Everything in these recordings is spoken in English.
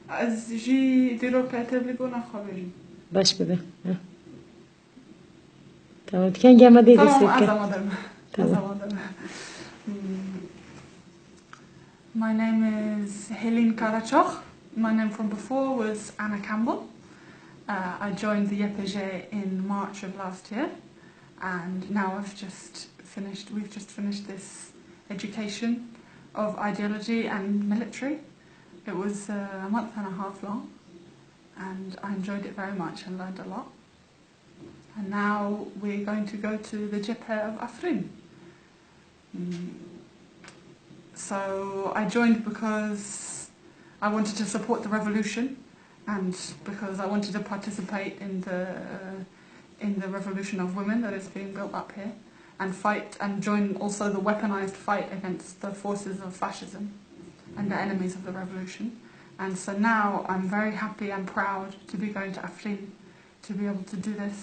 از جی دîrokî تبلیغ نخواهیم. باش بده. tamam. Diken gelme değil. Tamam, az amadım. Tamam. My name is Hêlîn Qereçox. My name from before was Anna Cambpell. I joined the YPG in March of last year, and now we've just finished this education of ideology and military. It was a month and a half long, and I enjoyed it very much and learned a lot. And now we're going to go to the Cephê of Afrin. So I joined because I wanted to support the revolution, and because I wanted to participate in the revolution of women that is being built up here, and fight and join also the weaponized fight against the forces of fascism and the enemies of the revolution. And so now I'm very happy and proud to be going to Afrin to be able to do this.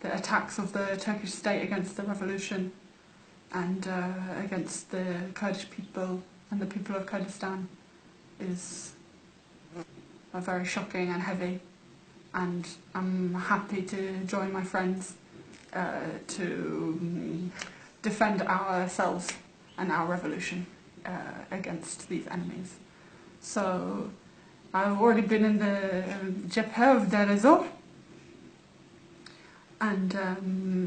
The attacks of the Turkish state against the revolution and against the Kurdish people and the people of Kurdistan are very shocking and heavy, and I'm happy to join my friends to defend ourselves and our revolution against these enemies. So I've already been in the Cephê of Deir ez-Zor, and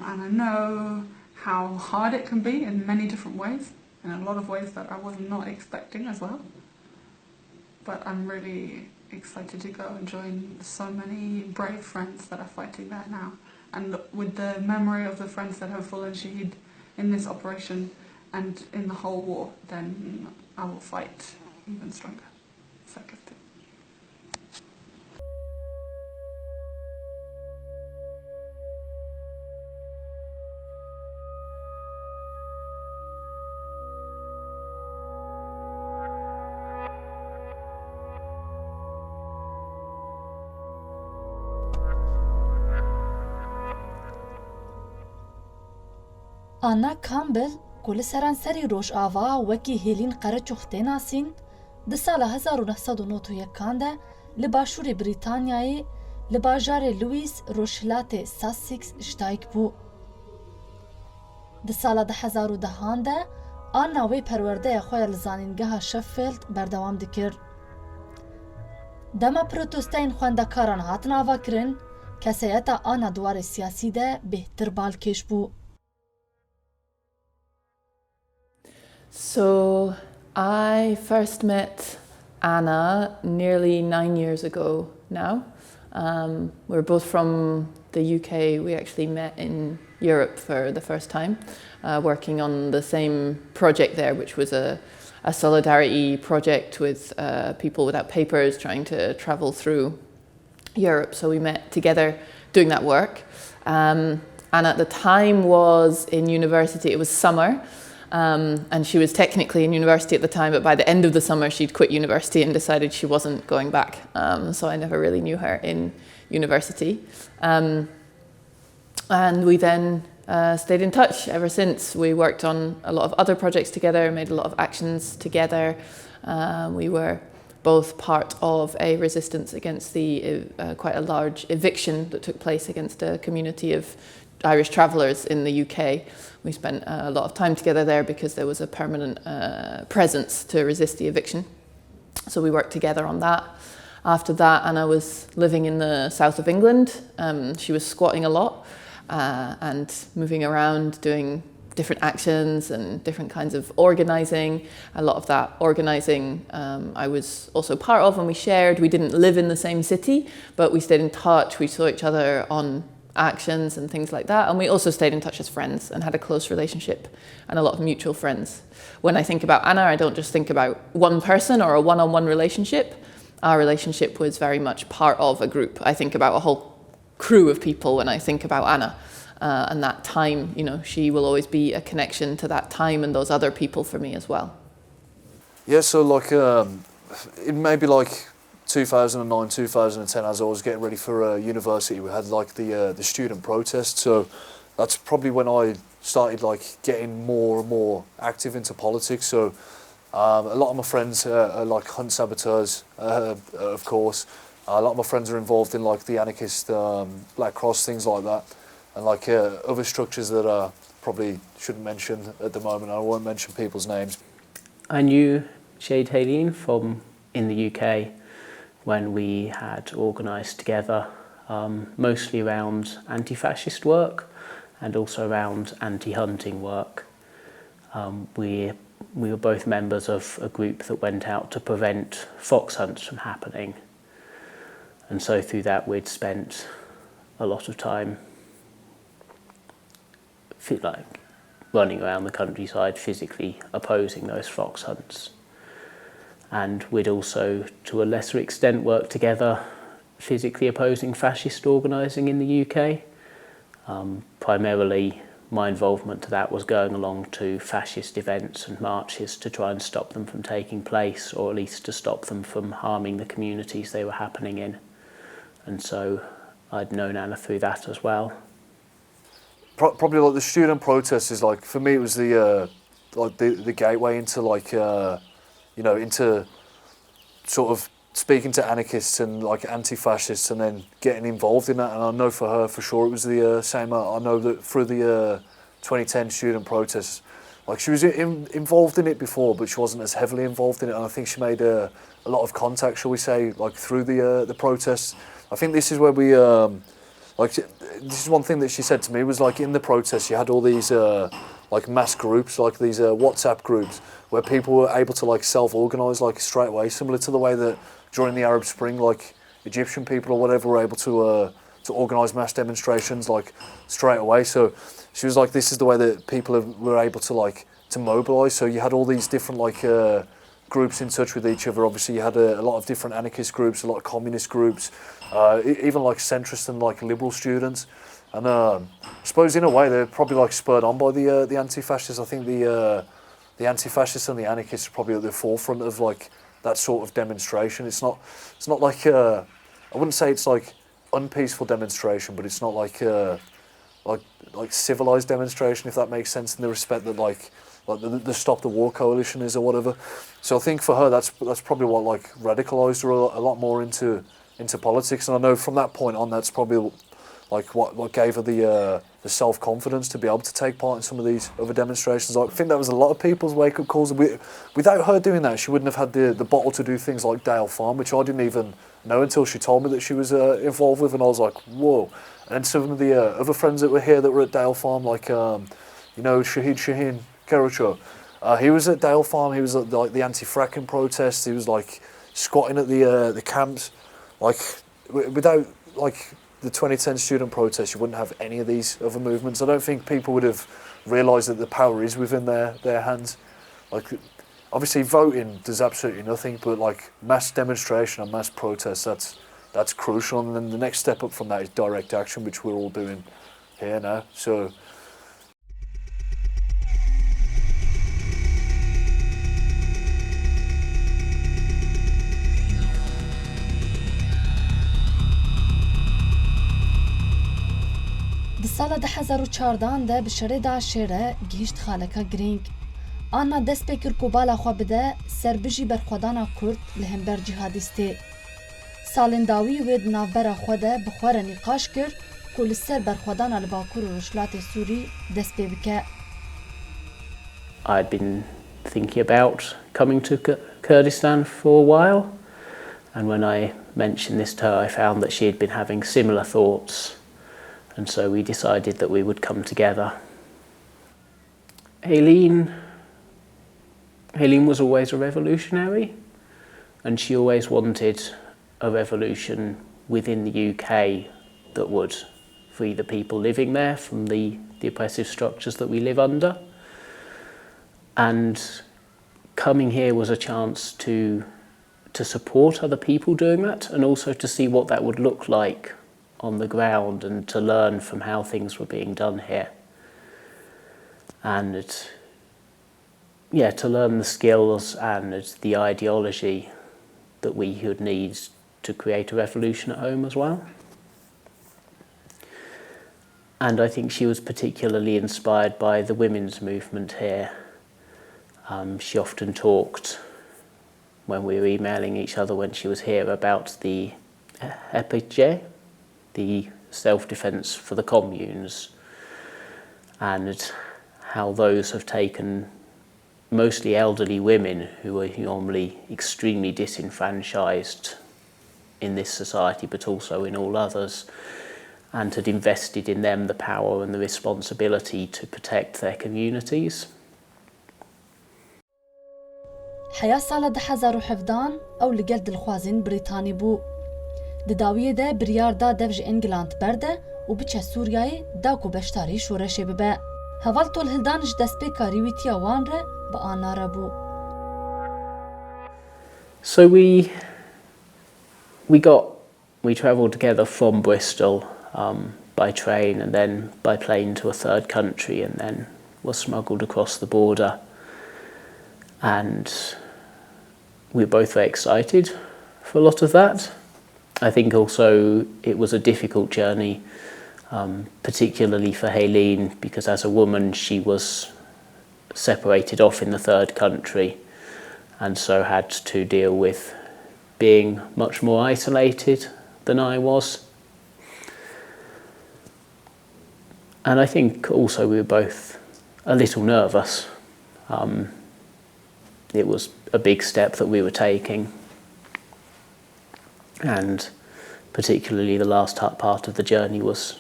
I know how hard it can be in many different ways, in a lot of ways that I was not expecting as well. But I'm really excited to go and join so many brave friends that are fighting there now. And with the memory of the friends that have fallen shaheed in this operation and in the whole war, then I will fight even stronger. Second. Anna Cambpell ku li seranserî Rojava wekî Hêlîn Qereçox tê nasîn, di sala 1991 de li başûrê Brîtanyayê li bajarê Lewis rojhilatê Sussex ji dayîk bû. Di sala 2010 de Anna wê perwerdeya xwe ya li zanîngeha Sheffield berdewam dikir. Dema protesteyên xwendekaran hatin avakirin, keseyeta Anna dwarê siyasî de bêhtir balkêş bû. So I first met Anna nearly 9 years ago now. We're both from the UK. We actually met in Europe for the first time, working on the same project there, which was a solidarity project with people without papers trying to travel through Europe. So we met together doing that work. Anna at the time was in university. It was summer. And she was technically in university at the time, but by the end of the summer she'd quit university and decided she wasn't going back. So I never really knew her in university. And we then stayed in touch ever since. We worked on a lot of other projects together, made a lot of actions together. We were both part of a resistance against the quite a large eviction that took place against a community of Irish travellers in the UK. We spent a lot of time together there because there was a permanent presence to resist the eviction. So we worked together on that. After that, Anna was living in the south of England. She was squatting a lot and moving around, doing different actions and different kinds of organising. A lot of that organising I was also part of, and we shared. We didn't live in the same city, but we stayed in touch. We saw each other on actions and things like that, and we also stayed in touch as friends and had a close relationship and a lot of mutual friends. When I think about Anna, I don't just think about one person or a one-on-one relationship. Our relationship was very much part of a group. I think about a whole crew of people when I think about Anna, and that time, you know, she will always be a connection to that time and those other people for me as well. Yeah, so like it may be like 2009, 2010, as I was getting ready for university, we had like the student protest. So that's probably when I started like getting more and more active into politics. So A lot of my friends are like hunt saboteurs, of course. A lot of my friends are involved in like the anarchist Black Cross, things like that, and like other structures that I probably shouldn't mention at the moment. I won't mention people's names. I knew Hêlîn from in the UK when we had organised together, mostly around anti-fascist work and also around anti-hunting work. We were both members of a group that went out to prevent fox hunts from happening. And so through that we'd spent a lot of time running around the countryside physically opposing those fox hunts. And we'd also, to a lesser extent, worked together physically opposing fascist organising in the UK. Primarily, my involvement to that was going along to fascist events and marches to try and stop them from taking place, or at least to stop them from harming the communities they were happening in. And so I'd known Anna through that as well. Probably like the student protest is like, for me it was the gateway into like into sort of speaking to anarchists and like anti-fascists and then getting involved in that. And I know for her for sure it was the same. I know that through the 2010 student protests, like she was involved in it before, but she wasn't as heavily involved in it. And I think she made a lot of contact, shall we say, like through the protests. I think this is where we this is one thing that she said to me was like in the protests you had all these like mass groups, like these WhatsApp groups where people were able to like self-organise like straight away, similar to the way that during the Arab Spring like Egyptian people or whatever were able to organise mass demonstrations like straight away. So she was like, this is the way that people were able to mobilise. So you had all these different like groups in touch with each other. Obviously you had a lot of different anarchist groups, a lot of communist groups, even like centrist and like liberal students. And I suppose in a way they're probably like spurred on by the anti-fascists. I think the anti-fascists and the anarchists are probably at the forefront of like that sort of demonstration. It's not like I wouldn't say it's like unpeaceful demonstration, but it's not like civilized demonstration, if that makes sense, in the respect that like the Stop the War coalition is or whatever. So I think for her that's probably what like radicalised her a lot more into politics. And I know from that point on that's probably like what gave her the self-confidence to be able to take part in some of these other demonstrations. I think that was a lot of people's wake-up calls. Without her doing that, she wouldn't have had the bottle to do things like Dale Farm, which I didn't even know until she told me that she was involved with, and I was like, whoa. And some of the other friends that were here that were at Dale Farm, like Şehîdên Qereçox, he was at Dale Farm. He was at like the anti-fracking protests. He was like squatting at the camps. Like without like the 2010 student protest, you wouldn't have any of these other movements. I don't think people would have realised that the power is within their hands. Like, obviously voting does absolutely nothing, but like mass demonstration and mass protest, that's crucial. And then the next step up from that is direct action, which we're all doing here now. So Di sala 2014 de bi şerê Daişê re gihîşt xaleka girîng. Anna dest pê kir ku bala xwe bide serbijî berxwedana Kurd li hember cihadîstê. Salên dawî wê di navbera xwe de bi xwe re nîqaş kir ku li ser berxwedana li Bakur û Rojhilatê Sûrî dest pê bike. I'd been thinking about coming to Kurdistan for a while, and when I mentioned this to her I found that she had been having similar thoughts. And so we decided that we would come together. Hêlîn was always a revolutionary, and she always wanted a revolution within the UK that would free the people living there from the oppressive structures that we live under. And coming here was a chance to support other people doing that, and also to see what that would look like on the ground, and to learn from how things were being done here. And to learn the skills and the ideology that we would need to create a revolution at home as well. And I think she was particularly inspired by the women's movement here. She often talked, when we were emailing each other when she was here, about the hatiye, the self-defence for the communes, and how those have taken mostly elderly women who are normally extremely disenfranchised in this society, but also in all others, and had invested in them the power and the responsibility to protect their communities. حيا سالا 2017 او لگل دلخوازین بریتانی بو. دداویه ده بریار دا دفج انگلاند برده و بچه سوریای دا کو بشتاری شورشه ببه. هوال طول هلدانش دست به کاریویتی وان ره با آناره بو. So we travelled together from Bristol by train and then by plane to a third country, and then was smuggled across the border. And we were both very excited for a lot of that. I think also it was a difficult journey, particularly for Hêlîn, because as a woman she was separated off in the third country and so had to deal with being much more isolated than I was. And I think also we were both a little nervous. It was a big step that we were taking, and particularly the last part of the journey was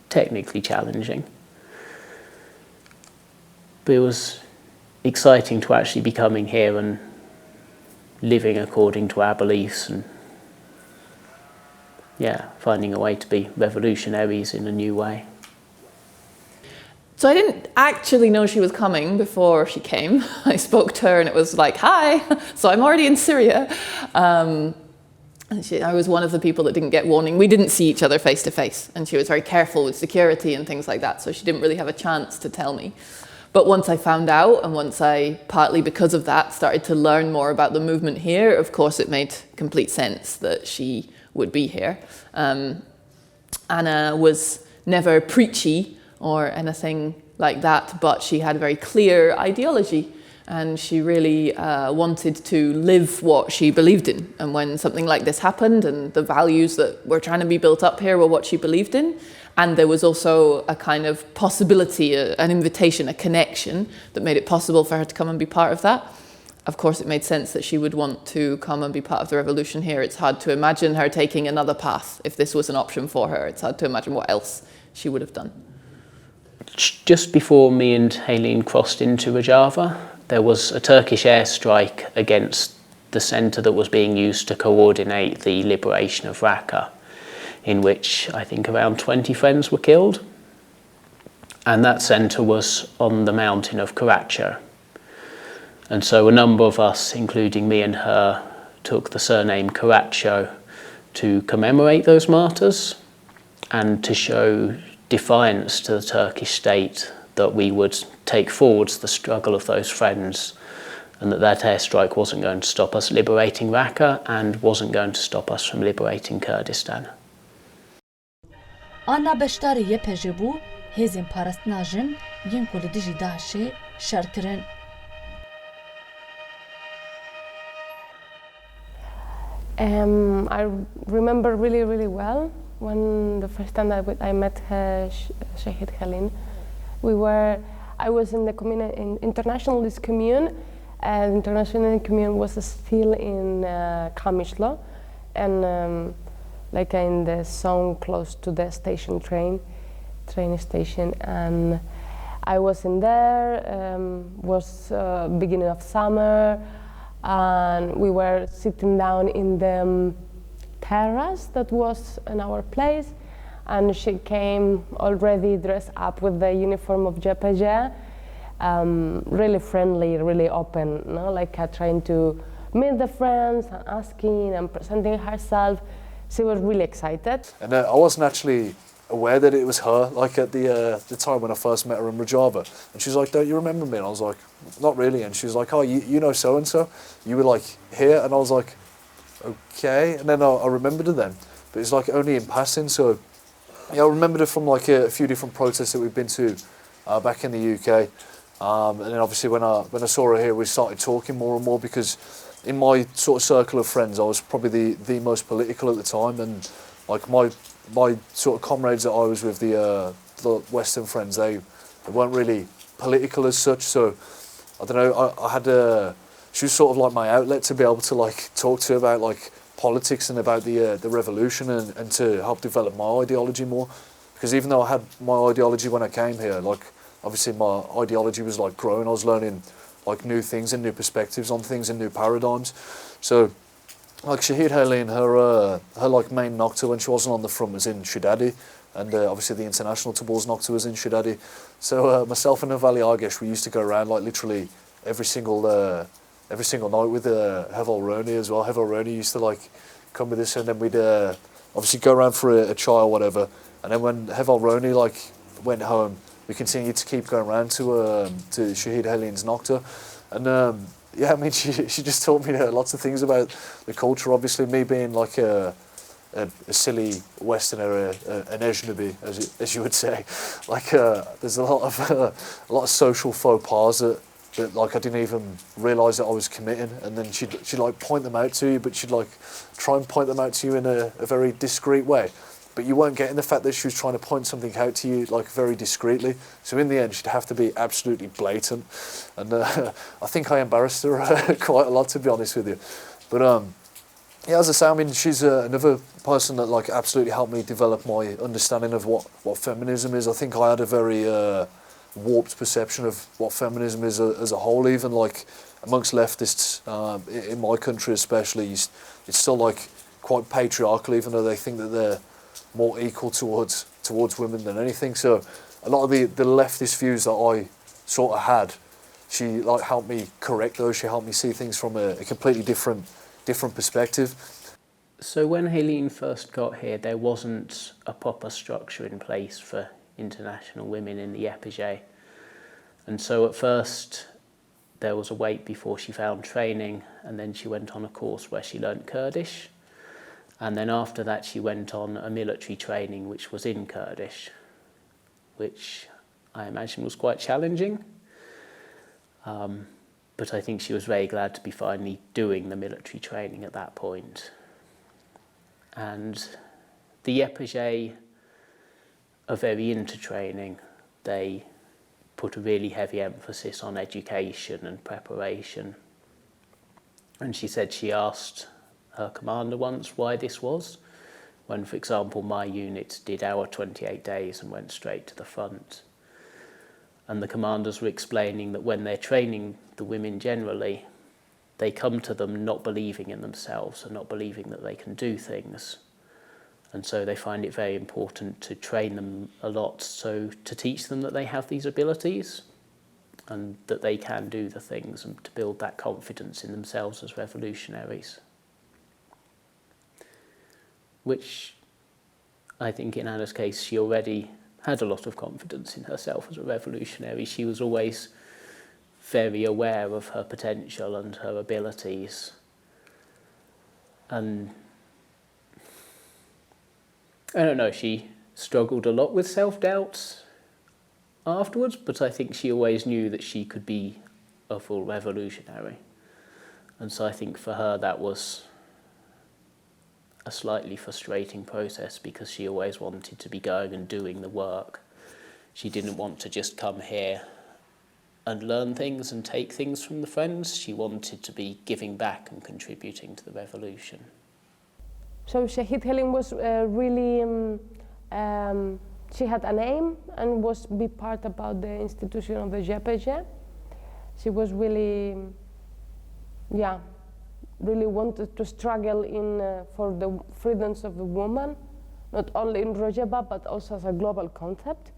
technically challenging. But it was exciting to actually be coming here and living according to our beliefs, and finding a way to be revolutionaries in a new way. So I didn't actually know she was coming before she came. I spoke to her and it was like, hi, so I'm already in Syria. I was one of the people that didn't get warning. We didn't see each other face to face, and she was very careful with security and things like that, so she didn't really have a chance to tell me. But once I found out, and once I, partly because of that, started to learn more about the movement here, of course it made complete sense that she would be here. Anna was never preachy or anything like that, but she had a very clear ideology, and she really wanted to live what she believed in. And when something like this happened, and the values that were trying to be built up here were what she believed in, and there was also a kind of possibility, an invitation, a connection that made it possible for her to come and be part of that, of course it made sense that she would want to come and be part of the revolution here. It's hard to imagine her taking another path if this was an option for her. It's hard to imagine what else she would have done. Just before me and Hêlîn crossed into Rojava, there was a Turkish airstrike against the centre that was being used to coordinate the liberation of Raqqa, in which I think around 20 friends were killed. And that centre was on the mountain of Qereçox. And so a number of us, including me and her, took the surname Qereçox to commemorate those martyrs and to show defiance to the Turkish state that we would take forwards the struggle of those friends, and that airstrike wasn't going to stop us liberating Raqqa and wasn't going to stop us from liberating Kurdistan. Anna beşdarı yepeje bu, hezin parastina jin, yin ku li dijî Daişê şerkirin. I remember really well when the first time that I met Şehîd Hêlîn. I was in the internationalist commune, and the international commune was still in Kamışlı, and like in the zone close to the train station, and I was in there. Was beginning of summer, and we were sitting down in the terrace that was in our place, and she came already dressed up with the uniform of JPG, really friendly, really open, like trying to meet the friends and asking and presenting herself. She was really excited. And I wasn't actually aware that it was her, like at the time when I first met her in Rojava. And she's like, don't you remember me? And I was like, not really. And she was like, oh, you know so-and-so? You were like here? And I was like, okay. And then I remembered her then. But it's like only in passing. So yeah, I remembered her from like a few different protests that we've been to back in the UK. And then obviously when I saw her here, we started talking more and more, because in my sort of circle of friends, I was probably the most political at the time, and like my sort of comrades that I was with, the Western friends, they weren't really political as such. So I don't know, I had she was sort of like my outlet to be able to like talk to her about like politics and about the revolution, and to help develop my ideology more. Because even though I had my ideology when I came here, like obviously my ideology was like growing. I was learning like new things and new perspectives on things and new paradigms. So like Shehîd Hêlîn, her like main nocta when she wasn't on the front was in Shidadi, and obviously the international tables nocta was in Shidadi. So myself and Nefel Produksiyon, we used to go around like literally every single night with Hevel Roni as well. Hevel Roni used to like come with us, and then we'd obviously go around for a chai or whatever. And then when Hevel Roni like went home, we continued to keep going around to Shehîd Hêlîn's nocta. And yeah, I mean, she just taught me lots of things about the culture. Obviously, me being like a silly Westerner, an ajnabi, as you would say. Like there's a lot of social faux pas that like I didn't even realise that I was committing, and then she'd like point them out to you, but she'd like try and point them out to you in a very discreet way. But you weren't getting the fact that she was trying to point something out to you like very discreetly. So in the end, she'd have to be absolutely blatant, and I think I embarrassed her quite a lot, to be honest with you. But yeah, as I say, I mean, she's another person that like absolutely helped me develop my understanding of what feminism is. I think I had a very warped perception of what feminism is as a whole, even like amongst leftists in my country especially. It's still like quite patriarchal, even though they think that they're more equal towards women than anything. So a lot of the leftist views that I sort of had, she like helped me correct those. She helped me see things from a completely different perspective. So when Hêlîn first got here, there wasn't a proper structure in place for international women in the épigé. And so at first there was a wait before she found training, and then she went on a course where she learnt Kurdish. And then after that she went on a military training which was in Kurdish, which I imagine was quite challenging. But I think she was very glad to be finally doing the military training at that point. And the épigé are very into training. They put a really heavy emphasis on education and preparation. And she said she asked her commander once why this was, when, for example, my unit did our 28 days and went straight to the front. And the commanders were explaining that when they're training the women generally, they come to them not believing in themselves and not believing that they can do things. And so they find it very important to train them a lot, so to teach them that they have these abilities and that they can do the things, and to build that confidence in themselves as revolutionaries. Which I think in Anna's case, she already had a lot of confidence in herself as a revolutionary. She was always very aware of her potential and her abilities. And I don't know, she struggled a lot with self-doubts afterwards, but I think she always knew that she could be a full revolutionary. And so I think for her that was a slightly frustrating process, because she always wanted to be going and doing the work. She didn't want to just come here and learn things and take things from the friends. She wanted to be giving back and contributing to the revolution. So Shehîd Hêlîn was really, she had an aim and was be part about the institution of the épigé. She was really, really wanted to struggle for the freedoms of the woman, not only in Rojava but also as a global concept.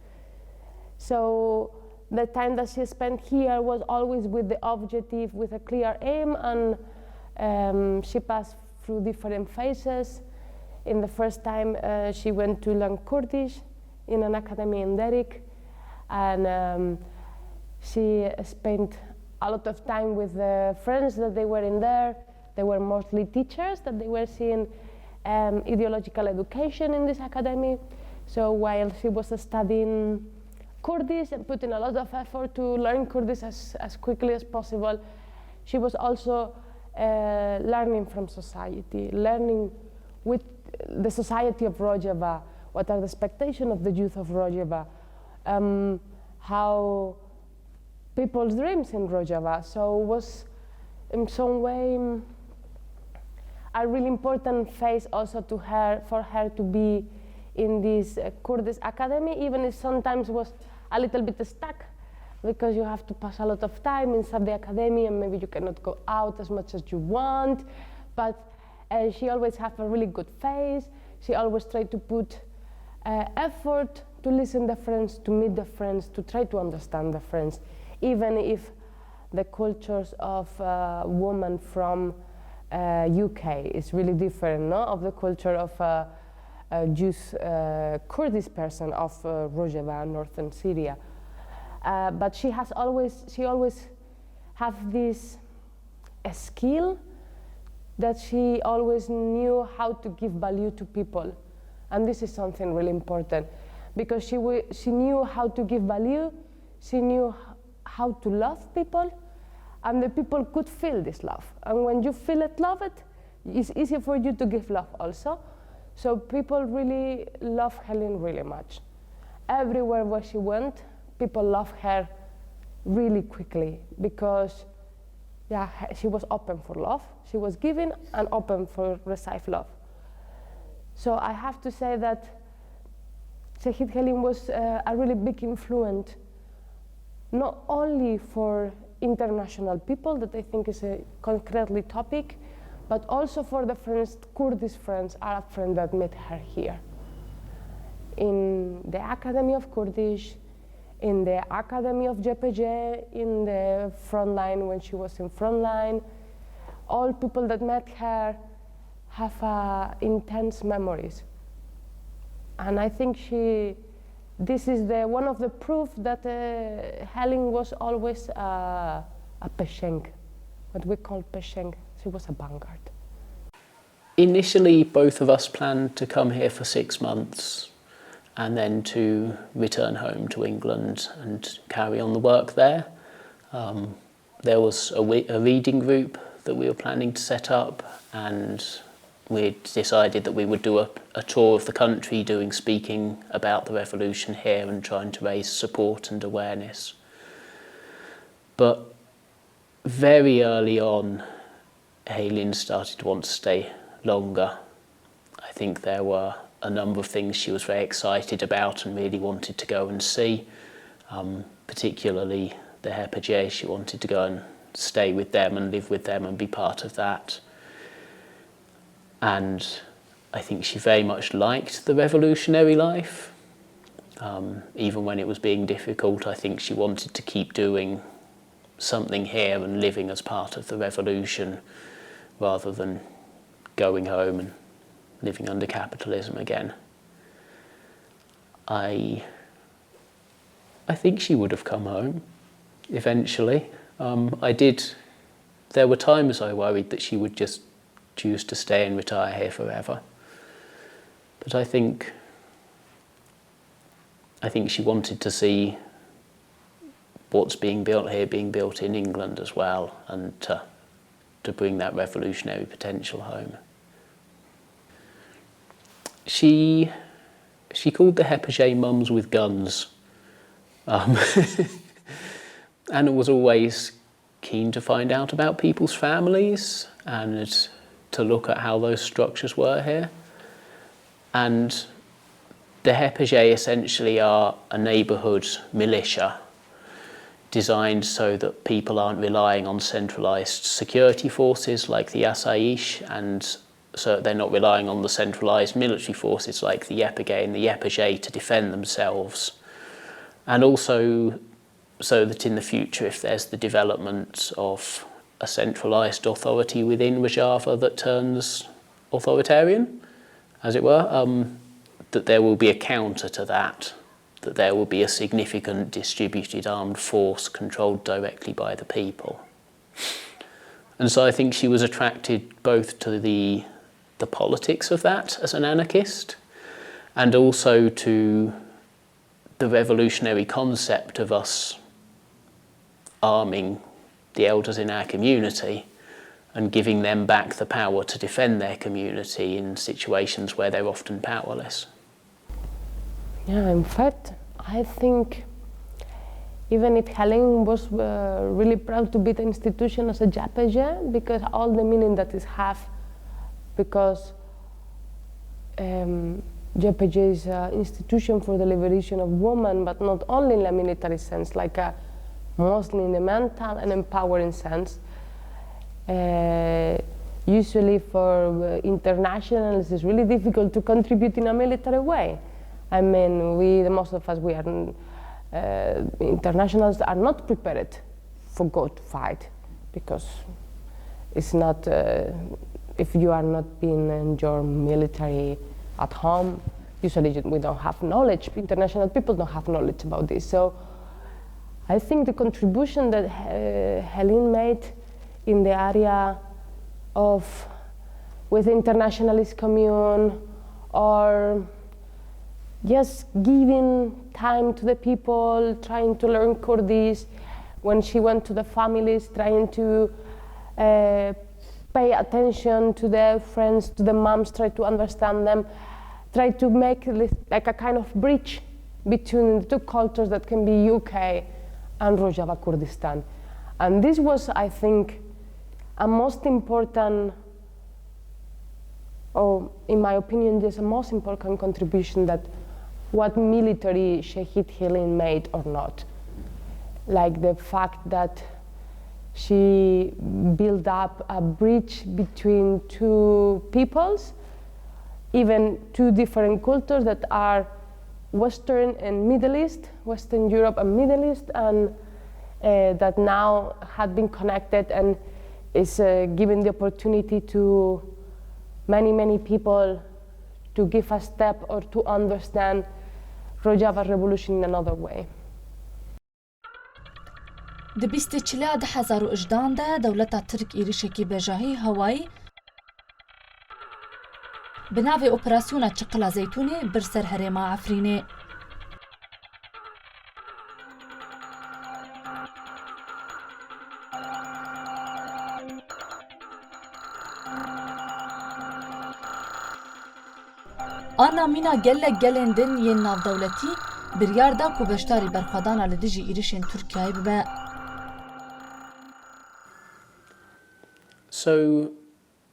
So the time that she spent here was always with the objective, with a clear aim, and she passed through different phases. In the first time she went to learn Kurdish in an academy in Dîrokî, and she spent a lot of time with the friends that they were in there. They were mostly teachers that they were seeing ideological education in this academy. So while she was studying Kurdish and putting a lot of effort to learn Kurdish as quickly as possible. She was also learning from society, learning with the society of Rojava, what are the expectations of the youth of Rojava, how people's dreams in Rojava. So it was in some way a really important phase also to her, for her to be in this Kurdish academy, even if sometimes was a little bit stuck, because you have to pass a lot of time inside the academy and maybe you cannot go out as much as you want. But she always had a really good face. She always tried to put effort to listen to friends, to meet the friends, to try to understand the friends, even if the cultures of women from UK is really different, no? Of the culture of a Jewish Kurdish person of Rojava, northern Syria. But she always have this skill that she always knew how to give value to people. And this is something really important, because she knew how to give value, she knew how to love people, and the people could feel this love. And when you feel it, love it, it's easy for you to give love also. So people really love Hêlîn really much. Everywhere where she went, people loved her really quickly, because she was open for love. She was giving and open for receive love. So I have to say that Şehîd Hêlîn was a really big influence, not only for international people, that I think is a concretely topic, but also for the friends, Kurdish friends, Arab friends that met her here. In the Academy of Kurdish, in the Academy of JPJ, in the frontline when she was in frontline, all people that met her have intense memories. And I think this is one of the proof that Hêlîn was always a pesheng, what we call pesheng. She was a vanguard. Initially, both of us planned to come here for 6 months and then to return home to England and carry on the work there. There was a reading group that we were planning to set up, and we decided that we would do a tour of the country, speaking about the revolution here and trying to raise support and awareness. But very early on, Hêlîn started to want to stay longer. I think there were a number of things she was very excited about and really wanted to go and see, particularly the Hêpajé. She wanted to go and stay with them and live with them and be part of that. And I think she very much liked the revolutionary life. Even when it was being difficult, I think she wanted to keep doing something here and living as part of the revolution, rather than going home and living under capitalism again. I think she would have come home eventually. There were times I worried that she would just choose to stay and retire here forever. But I think she wanted to see what's being built here being built in England as well, and to bring that revolutionary potential home. She called the Hêpajé mums with guns. Anna was always keen to find out about people's families and to look at how those structures were here. And the Hêpajé essentially are a neighbourhood militia designed so that people aren't relying on centralised security forces like the Asaish, and so they're not relying on the centralised military forces like the Yepagay and the Yepajé to defend themselves. And also so that in the future, if there's the development of a centralised authority within Rojava that turns authoritarian, as it were, that there will be a counter to that there will be a significant distributed armed force controlled directly by the people. And so I think she was attracted both to the politics of that as an anarchist, and also to the revolutionary concept of us arming the elders in our community and giving them back the power to defend their community in situations where they're often powerless. Yeah, in fact, I think even if Hêlîn was really proud to be the institution as a JPG, because all the meaning that it has, because JPG is an institution for the liberation of women, but not only in a military sense, like mostly in a mental and empowering sense. Usually for internationals, it's really difficult to contribute in a military way. I mean, most of us, we are internationals are not prepared for go to fight, because it's not, if you are not being in your military at home, usually we don't have knowledge, international people don't have knowledge about this. So I think the contribution that Hêlîn made in the area of, with internationalist commune, or just giving time to the people, trying to learn Kurdî, when she went to the families, trying to pay attention to their friends, to the moms, try to understand them, try to make like a kind of bridge between the two cultures that can be UK and Rojava Kurdistan. And this was, I think, a most important, or in my opinion, just a most important contribution that what military Şehîd Hêlîn made or not. Like the fact that she built up a bridge between two peoples, even two different cultures that are Western and Middle East, Western Europe and Middle East, and that now had been connected and is given the opportunity to many people to give a step or to understand Rojava revolution in another way. Di 2018 de dewleta Tirk êrişekî bejahî hewayî bi navê Operasyona Çiqila Zeytûnê bir ser herêma Efrînê. Ana mîna gelek gelên din yên navdewletî biryar da ku beşdarî berxwedana li dijî êrişên Tirkiyeyê bibe. So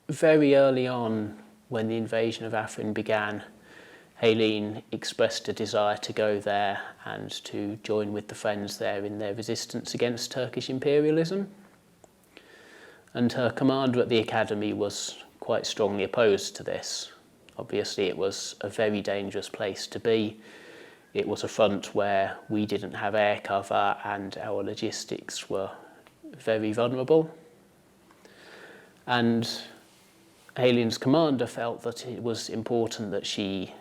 very early on, when the invasion of Afrin began, Hêlîn expressed a desire to go there and to join with the friends there in their resistance against Turkish imperialism. And her commander at the academy was quite strongly opposed to this. Obviously, it was a very dangerous place to be. It was a front where we didn't have air cover and our logistics were very vulnerable. And Hêlîn's commander felt that it was important that she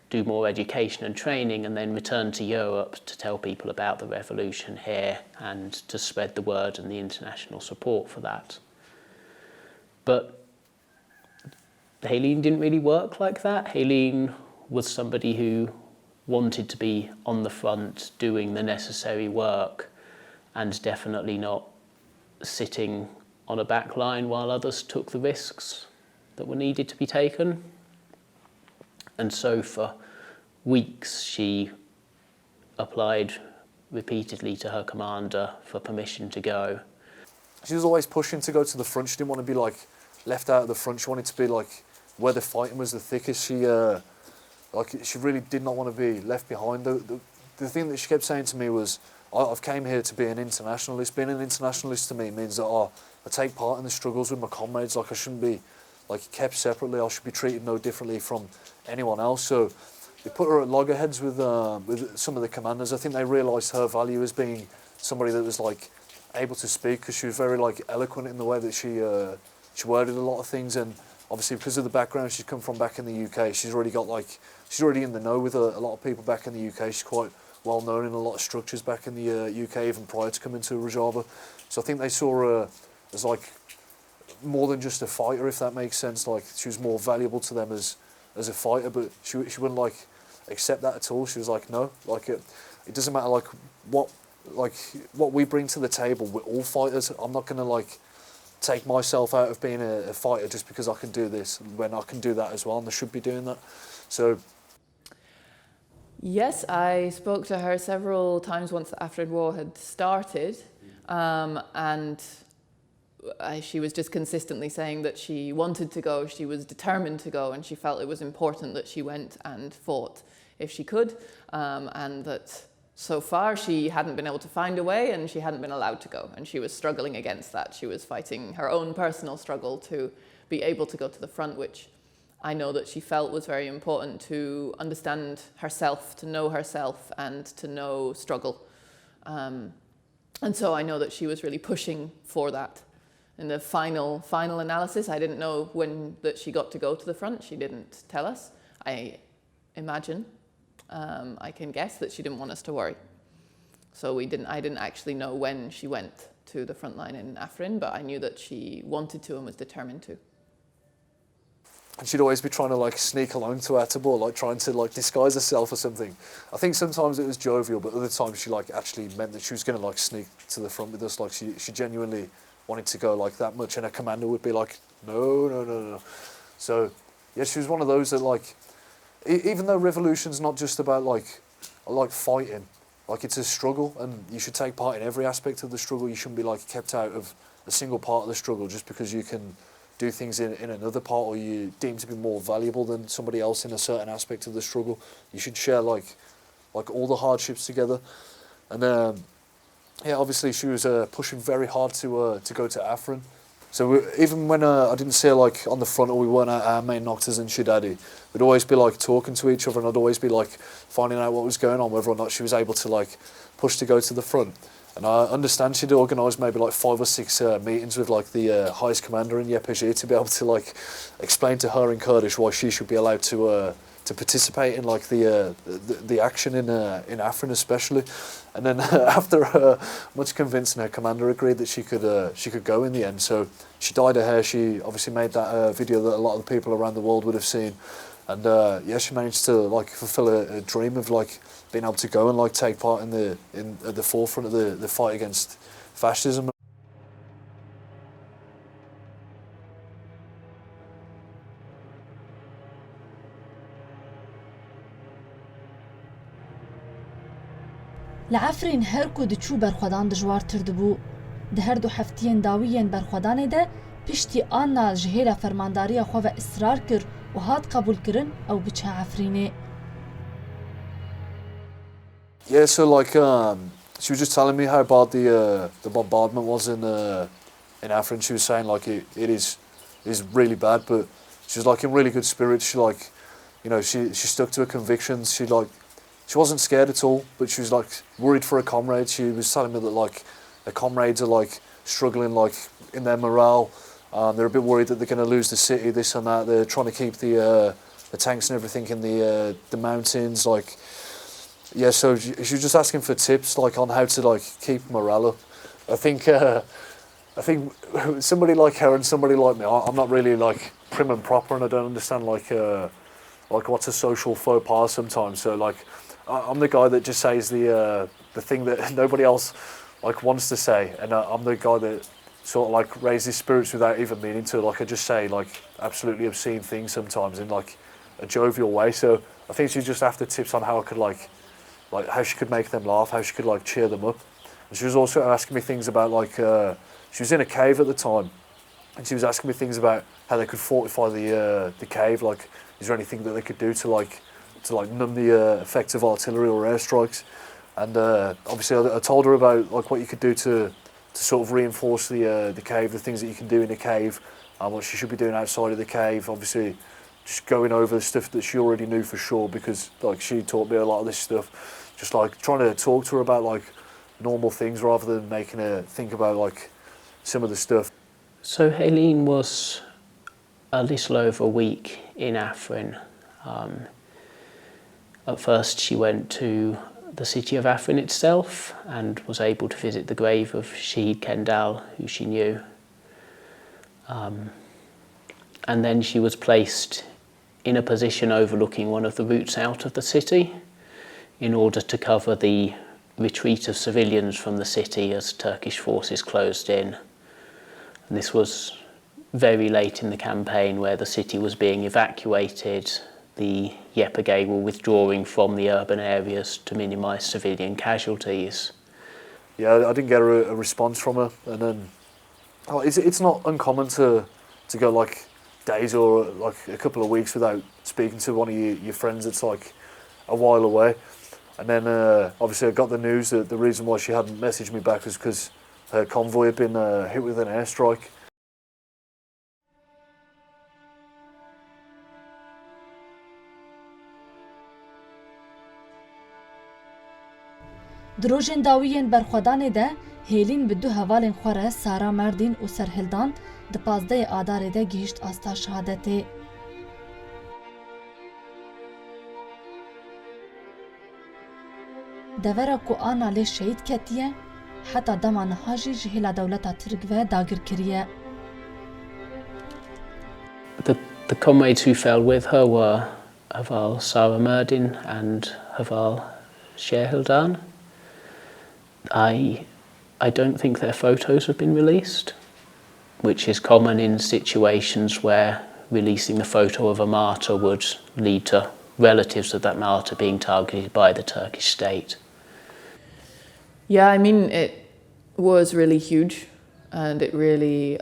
do more education and training and then return to Europe to tell people about the revolution here and to spread the word and the international support for that. But Hêlîn didn't really work like that. Hêlîn was somebody who wanted to be on the front doing the necessary work and definitely not sitting on a back line while others took the risks that were needed to be taken. And so for weeks she applied repeatedly to her commander for permission to go. She was always pushing to go to the front. She didn't want to be like left out of the front. She wanted to be like where the fighting was the thickest. She really did not want to be left behind. The thing that she kept saying to me was, I've came here to be an internationalist. Being an internationalist to me means that I take part in the struggles with my comrades. Like I shouldn't be like kept separately. I should be treated no differently from anyone else. So they put her at loggerheads with some of the commanders. I think they realised her value as being somebody that was like able to speak, because she was very like eloquent in the way that she worded a lot of things. And obviously because of the background she's come from back in the UK, she's already in the know with a lot of people back in the UK. She's quite well known in a lot of structures back in the UK even prior to coming to Rojava. So I think they saw her as like more than just a fighter, if that makes sense. Like she was more valuable to them as a fighter, but she wouldn't like accept that at all. She was like, no, like it doesn't matter what we bring to the table. We're all fighters. I'm not going to like take myself out of being a fighter just because I can do this when I can do that as well, and I should be doing that. So yes, I spoke to her several times once the Afrin War had started, and she was just consistently saying that she wanted to go, she was determined to go, and she felt it was important that she went and fought if she could, and that so far she hadn't been able to find a way and she hadn't been allowed to go, and she was struggling against that. She was fighting her own personal struggle to be able to go to the front, which I know that she felt was very important, to understand herself, to know herself and to know struggle. And so I know that she was really pushing for that. In the final analysis, I didn't know when that she got to go to the front. She didn't tell us. I imagine, I can guess that she didn't want us to worry. So I didn't actually know when she went to the front line in Afrin, but I knew that she wanted to and was determined to. And she'd always be trying to like sneak along to Attabor, like trying to like disguise herself or something. I think sometimes it was jovial, but other times she like actually meant that she was going to like sneak to the front with us. Like she genuinely wanted to go like that much, and her commander would be like, no. So yeah, she was one of those that like, even though revolution's not just about like fighting, like it's a struggle, and you should take part in every aspect of the struggle. You shouldn't be like kept out of a single part of the struggle just because you can do things in another part, or you deem to be more valuable than somebody else in a certain aspect of the struggle. You should share like all the hardships together. And yeah, obviously she was pushing very hard to go to Afrin. So even when I didn't see her like on the front, or we weren't at our main noctas in Shidadi, we'd always be like talking to each other, and I'd always be like finding out what was going on, whether or not she was able to like push to go to the front. And I understand she'd organised maybe like 5 or 6 meetings with like the highest commander in YPG to be able to like explain to her in Kurdish why she should be allowed to participate in like the action in Afrin especially. And then after much convincing, her commander agreed that she could go in the end. So she dyed her hair. She obviously made that video that a lot of the people around the world would have seen. And yeah, she managed to like fulfill a dream of like being able to go and like take part at the forefront of the fight against fascism. لعفرین هر کو دچو برخوادان دجوارتر دبو ده هر دو هفتیان داویین برخوادانه ده پشتی آنا جهیل فرمانداری خو و اصرار کر و هات قبول کرن او بچه عفرینه. Yeah, so like she was just telling me how bad the bombardment was in Afrin. She was saying like it is really bad, but she was like in really good spirits. She like, you know, she stuck to her convictions. She wasn't scared at all, but she was like worried for her comrades. She was telling me that like her comrades are like struggling like in their morale. They're a bit worried that they're going to lose the city, this and that. They're trying to keep the tanks and everything in the mountains. Like, yeah, so she was just asking for tips like on how to like keep morale up. I think somebody like her and somebody like me, I'm not really like prim and proper, and I don't understand like what's a social faux pas sometimes. So like I'm the guy that just says the thing that nobody else like wants to say, and I'm the guy that sort of like raises spirits without even meaning to. Like I just say like absolutely obscene things sometimes in like a jovial way. So I think she's just after tips on how I could like how she could make them laugh, how she could like cheer them up. And she was also asking me things about like she was in a cave at the time, and she was asking me things about how they could fortify the cave. Like, is there anything that they could do to numb the effects of artillery or airstrikes? And obviously I told her about like what you could do to sort of reinforce the cave, the things that you can do in a cave, and what she should be doing outside of the cave. Obviously just going over the stuff that she already knew for sure, because like she taught me a lot of this stuff. Just like trying to talk to her about like normal things rather than making her think about like some of the stuff. So Hêlîn was a little over a week in Afrin. At first she went to the city of Afrin itself and was able to visit the grave of Şehîd Campbell, who she knew. And then she was placed in a position overlooking one of the routes out of the city in order to cover the retreat of civilians from the city as Turkish forces closed in. And this was very late in the campaign, where the city was being evacuated. The YPG were withdrawing from the urban areas to minimise civilian casualties. Yeah, I didn't get a response from her, and then it's not uncommon to go like days or like a couple of weeks without speaking to one of your friends that's like a while away. And then obviously I got the news that the reason why she hadn't messaged me back was because her convoy had been hit with an airstrike. Di rojên dawiyên berxwedanê de Hêlîn bi du hevalên xwe re Sara Merdîn û Serhildan di 15 Adarê de gihîşt asta şehadetê. Devera ku Anna lê şehîd ketiye, heta dema niha jî ji hêla dewleta Tirk ve dagir kiriye. The comrades who fell with her were Haval Sara Merdin and Haval Şehîdan. I don't think their photos have been released, which is common in situations where releasing the photo of a martyr would lead to relatives of that martyr being targeted by the Turkish state. Yeah, I mean, it was really huge, and it really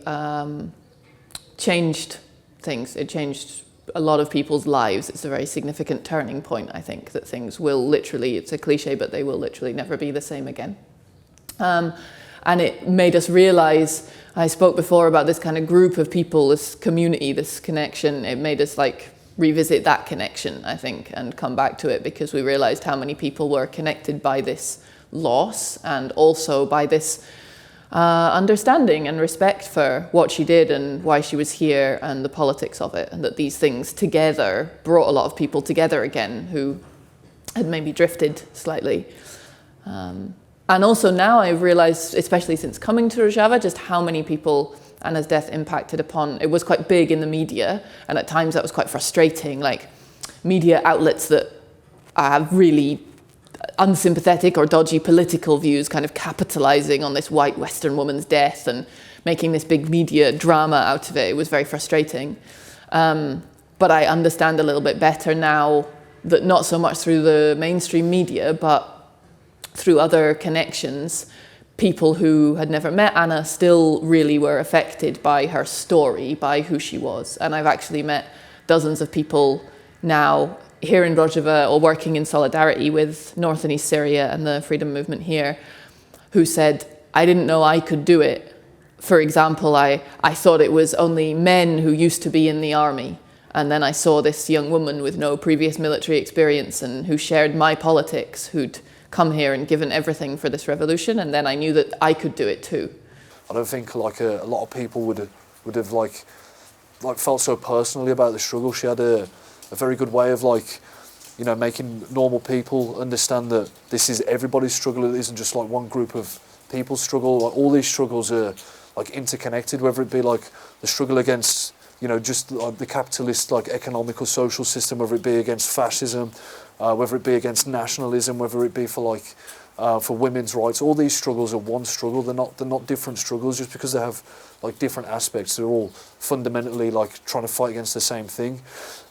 changed things. It changed a lot of people's lives. It's a very significant turning point, I think, that things will literally, it's a cliche, but they will literally never be the same again. And it made us realise, I spoke before about this kind of group of people, this community, this connection. It made us like revisit that connection, I think, and come back to it, because we realised how many people were connected by this loss and also by this understanding and respect for what she did and why she was here and the politics of it, and that these things together brought a lot of people together again who had maybe drifted slightly. And also now I've realised, especially since coming to Rojava, just how many people Anna's death impacted upon. It was quite big in the media, and at times that was quite frustrating, like media outlets that have really unsympathetic or dodgy political views kind of capitalising on this white Western woman's death and making this big media drama out of it. It was very frustrating. But I understand a little bit better now that not so much through the mainstream media, but through other connections, people who had never met Anna still really were affected by her story, by who she was. And I've actually met dozens of people now here in Rojava, or working in solidarity with North and East Syria and the freedom movement here, who said, I didn't know I could do it. For example, I thought it was only men who used to be in the army. And then I saw this young woman with no previous military experience and who shared my politics, who'd come here and given everything for this revolution, and then I knew that I could do it too. I don't think like a lot of people would have like felt so personally about the struggle. She had a very good way of like, you know, making normal people understand that this is everybody's struggle. It isn't just like one group of people's struggle. Like all these struggles are like interconnected, whether it be like the struggle against, you know, just like the capitalist like economical social system, whether it be against fascism, whether it be against nationalism, whether it be for like for women's rights. All these struggles are one struggle. They're not different struggles just because they have like different aspects. They're all fundamentally like trying to fight against the same thing.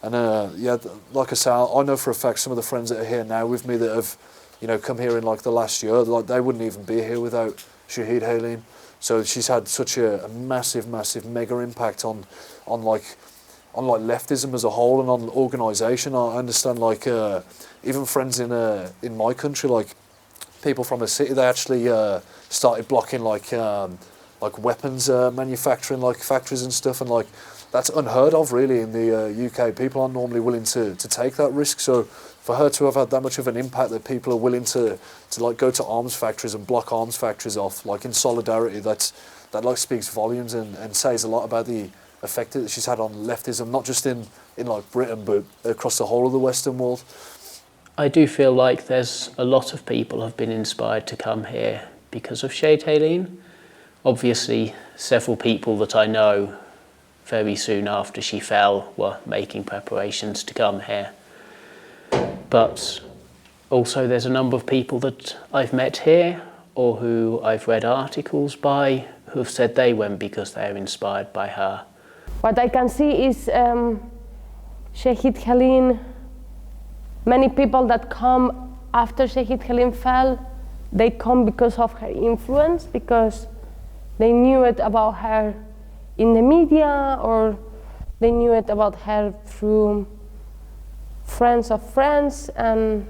And yeah, like I say, I know for a fact some of the friends that are here now with me that have, you know, come here in like the last year, like they wouldn't even be here without Şehîd Hêlîn. So she's had such a massive mega impact on leftism as a whole and on organisation. I understand like even friends in my country, like people from a city, they actually started blocking like weapons manufacturing like factories and stuff, and like that's unheard of really in the UK. People aren't normally willing to take that risk. So for her to have had that much of an impact that people are willing to like go to arms factories and block arms factories off, like in solidarity, that like speaks volumes and says a lot about the effect that she's had on leftism, not just in like Britain, but across the whole of the Western world. I do feel like there's a lot of people have been inspired to come here because of Şehîd Hêlîn. Obviously, several people that I know very soon after she fell, were making preparations to come here. But also there's a number of people that I've met here or who I've read articles by who have said they went because they're inspired by her. What I can see is Şehîd Hêlîn, many people that come after Şehîd Hêlîn fell, they come because of her influence, because they knew it about her in the media, or they knew it about her through friends of friends, and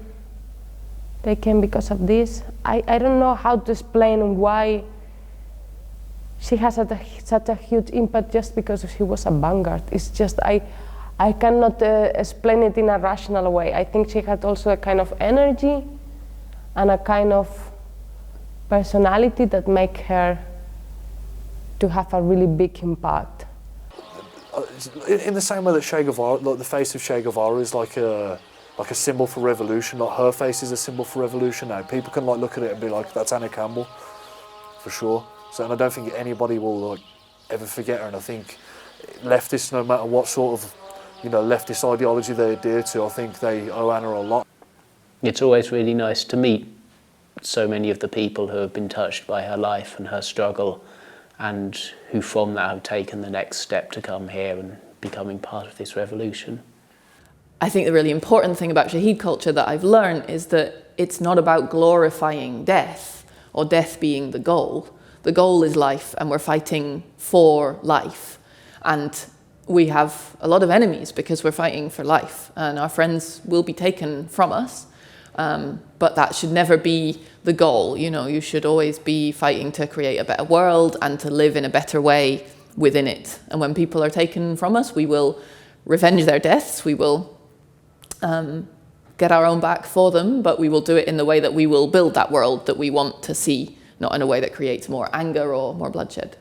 they came because of this. I don't know how to explain why she has such a huge impact just because she was a vanguard. It's just, I cannot explain it in a rational way. I think she had also a kind of energy and a kind of personality that make her to have a really big impact. In the same way that Che Guevara, like the face of Che Guevara is like a symbol for revolution, like her face is a symbol for revolution now. People can like look at it and be like, that's Anna Campbell, for sure. So, and I don't think anybody will like ever forget her. And I think leftists, no matter what sort of leftist ideology they adhere to, I think they owe Anna a lot. It's always really nice to meet so many of the people who have been touched by her life and her struggle, and who from that have taken the next step to come here and becoming part of this revolution. I think the really important thing about Shahid culture that I've learned is that it's not about glorifying death or death being the goal. The goal is life, and we're fighting for life. And we have a lot of enemies because we're fighting for life, and our friends will be taken from us. But that should never be the goal. You should always be fighting to create a better world and to live in a better way within it. And when people are taken from us, we will revenge their deaths. We will get our own back for them, but we will do it in the way that we will build that world that we want to see, not in a way that creates more anger or more bloodshed.